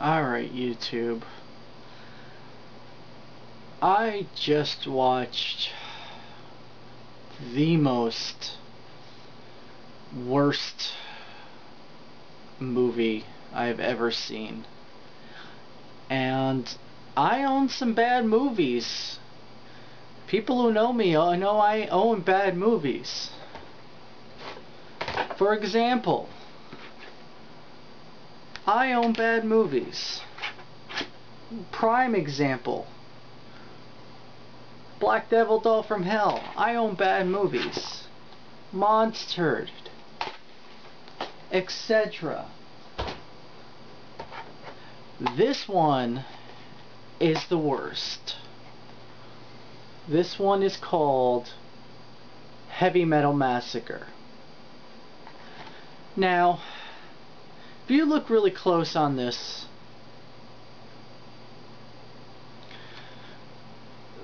Alright, YouTube. I just watched the most worst movie I've ever seen. And I own some bad movies. People who know me know I own bad movies. For example, I own bad movies. Prime example, Black Devil Doll from Hell. I own bad movies. Monstered, etc. This one is the worst. This one is called Metal Massacre. Now, if you look really close on this,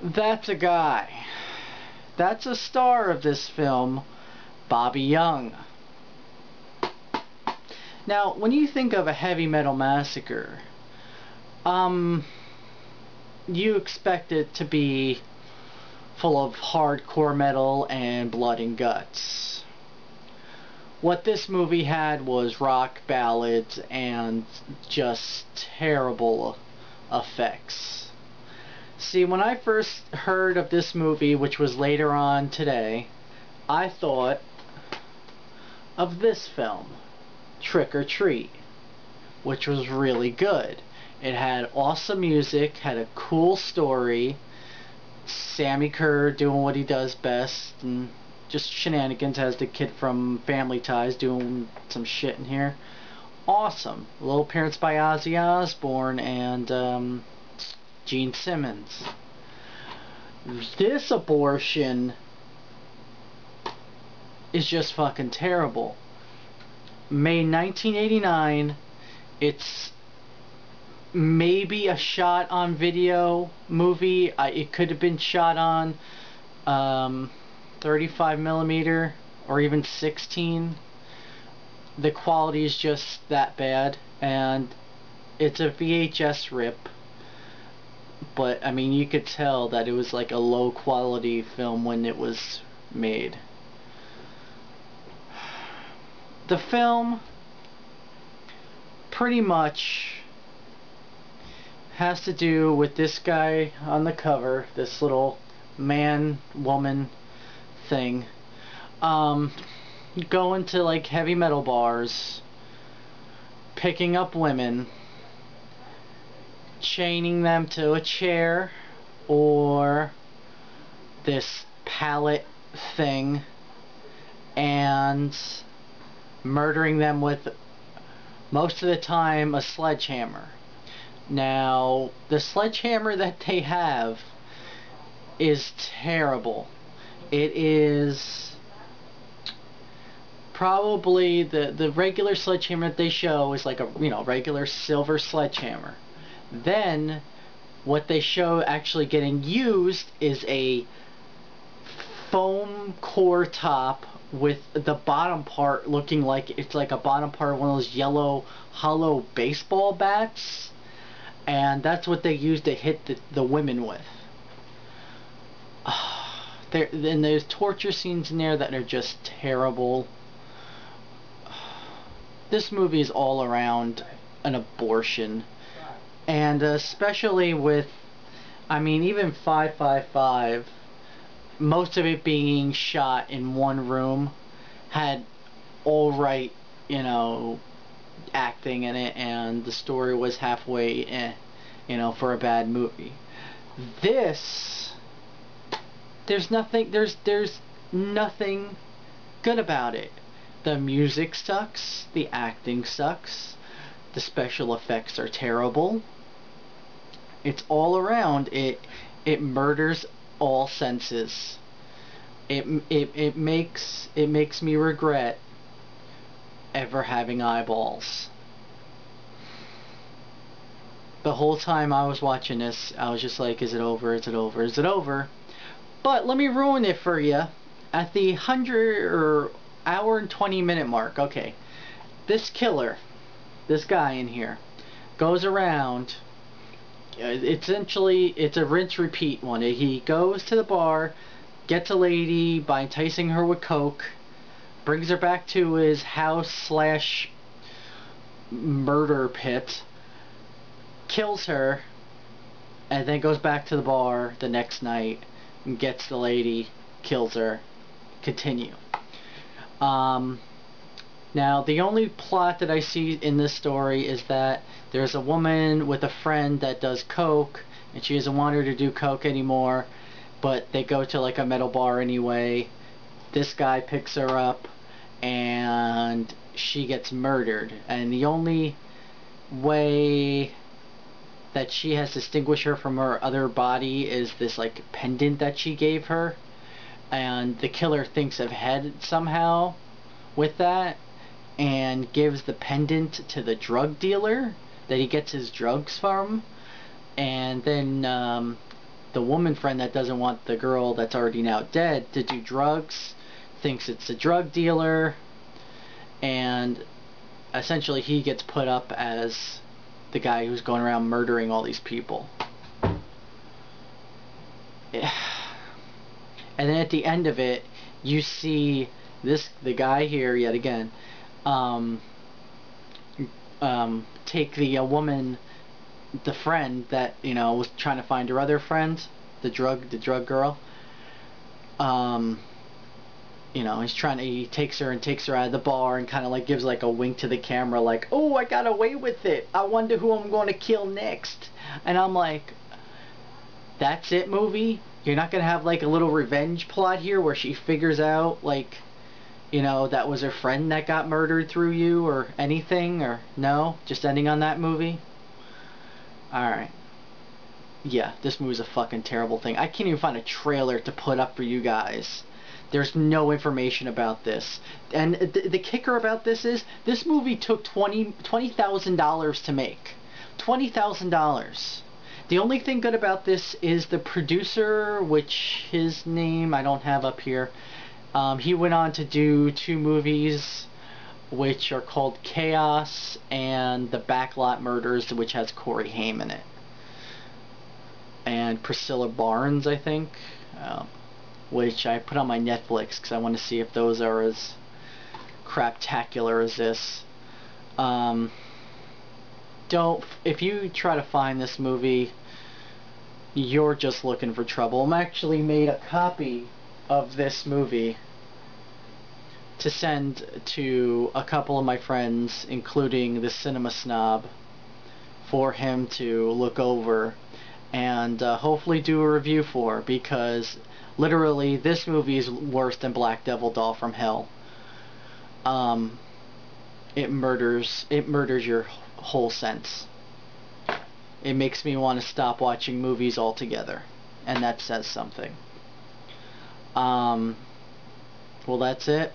that's a guy. That's a star of this film, Bobby Young. Now, when you think of a Metal Massacre, you expect it to be full of hardcore metal and blood and guts. What this movie had was rock ballads and just terrible effects. See, when I first heard of this movie, which was later on today, I thought of this film, Trick or Treat, which was really good. It had awesome music, had a cool story, Sammy Kerr doing what he does best, and just shenanigans as the kid from Family Ties doing some shit in here. Awesome. A little appearance by Ozzy Osbourne and Gene Simmons. This abortion is just fucking terrible. May 1989. It's maybe a shot on video movie. It could have been shot on 35mm or even 16. The quality is just that bad, and it's a VHS rip, but I mean, you could tell that it was like a low quality film when it was made. The film pretty much has to do with this guy on the cover, this little man-woman thing, going to like heavy metal bars, picking up women, chaining them to a chair or this pallet thing, and murdering them with, most of the time, a sledgehammer. Now, the sledgehammer that they have is terrible. It is probably the regular sledgehammer that they show is like a regular silver sledgehammer. Then what they show actually getting used is a foam core top with the bottom part looking like it's like a bottom part of one of those yellow hollow baseball bats, and that's what they use to hit the women with. And there's torture scenes in there that are just terrible. This movie is all around an abortion. And especially with, I mean, even 555, most of it being shot in one room, had alright, acting in it, and the story was halfway, for a bad movie. This, there's nothing good about it. The music sucks, the acting sucks, the special effects are terrible. It's all around. It murders all senses. It makes me regret ever having eyeballs. The whole time I was watching this, I was just like, is it over? Is it over? Is it over? But let me ruin it for you. At the 100 hour and 20 minute mark, okay, this killer, this guy in here, goes around. Essentially, it's a rinse-repeat one. He goes to the bar, gets a lady by enticing her with coke, brings her back to his house slash murder pit, kills her, and then goes back to the bar the next night and gets the lady, kills her, continue. Now, the only plot that I see in this story is that there's a woman with a friend that does coke, and she doesn't want her to do coke anymore, but they go to like a metal bar anyway. This guy picks her up, and she gets murdered. And the only way that she has distinguished her from her other body is this like pendant that she gave her, and the killer thinks ahead somehow with that, and gives the pendant to the drug dealer that he gets his drugs from. And then the woman friend that doesn't want the girl that's already now dead to do drugs thinks it's a drug dealer, and essentially he gets put up as the guy who's going around murdering all these people. And then at the end of it, you see the guy here yet again take the woman, the friend that was trying to find her other friend, the drug girl. He takes her out of the bar and kind of like gives like a wink to the camera, like, oh, I got away with it, I wonder who I'm going to kill next. And I'm like, that's it, movie? You're not gonna have like a little revenge plot here where she figures out like, that was her friend that got murdered through you or anything? Or no? Just ending on that movie? Alright. Yeah, this movie's a fucking terrible thing. I can't even find a trailer to put up for you guys. There's no information about this. And the kicker about this is, this movie took $20,000 to make. $20,000. The only thing good about this is the producer, which his name I don't have up here. He went on to do 2 movies, which are called Chaos and The Backlot Murders, which has Corey Haim in it. And Priscilla Barnes, I think, which I put on my Netflix because I want to see if those are as craptacular as this. If you try to find this movie, you're just looking for trouble. I'm actually made a copy of this movie to send to a couple of my friends, including the cinema snob, for him to look over and hopefully do a review for, because literally this movie is worse than Black Devil Doll from Hell. It murders your whole sense. It makes me want to stop watching movies altogether, and that says something. Well, that's it.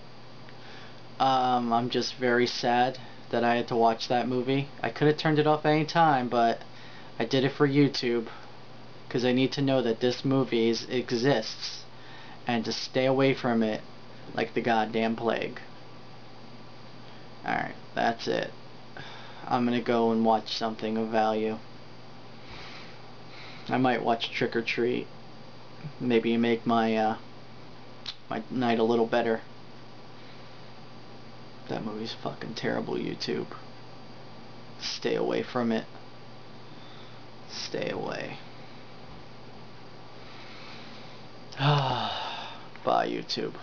I'm just very sad that I had to watch that movie. I could have turned it off any time, but I did it for YouTube, because I need to know that this movie exists, and to stay away from it like the goddamn plague. Alright, that's it. I'm gonna go and watch something of value. I might watch Trick or Treat. Maybe make my my night a little better. That movie's fucking terrible, YouTube. Stay away from it. Stay away. Bye, YouTube.